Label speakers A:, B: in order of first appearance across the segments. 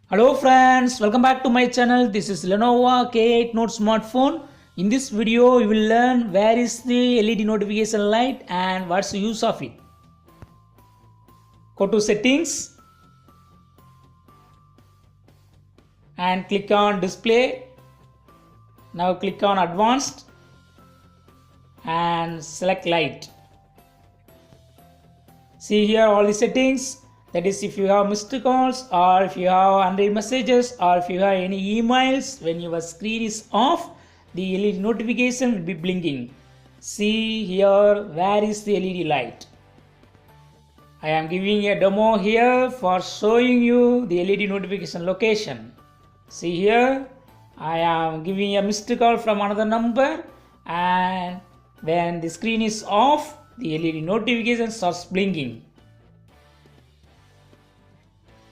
A: Hello friends, welcome back to my channel. This is Lenovo K8 Note smartphone. In this video, you will learn where is the LED notification light and what's the use of it. Go to settings and click on display. Now click on advanced and select light. See here all the settings. That is, if you have missed calls or if you have unread messages or if you have any emails, when your screen is off, the LED notification will be blinking. See here where is the LED light. I am giving a demo here for showing you the LED notification location. See here, I am giving a missed call from another number, and when the screen is off, the LED notification starts blinking.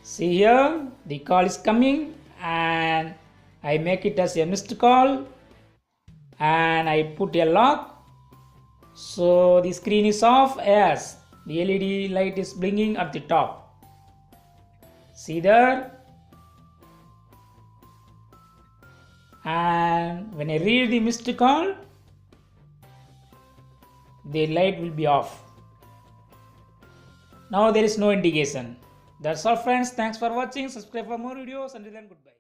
A: See here, the call is coming and I make it as a missed call and I put a lock. So the screen is off as the LED light is blinking at the top. See there? And when I read the missed call, the light will be off. Now there is no indication. That's all friends. Thanks for watching. Subscribe for more videos. Until then, goodbye.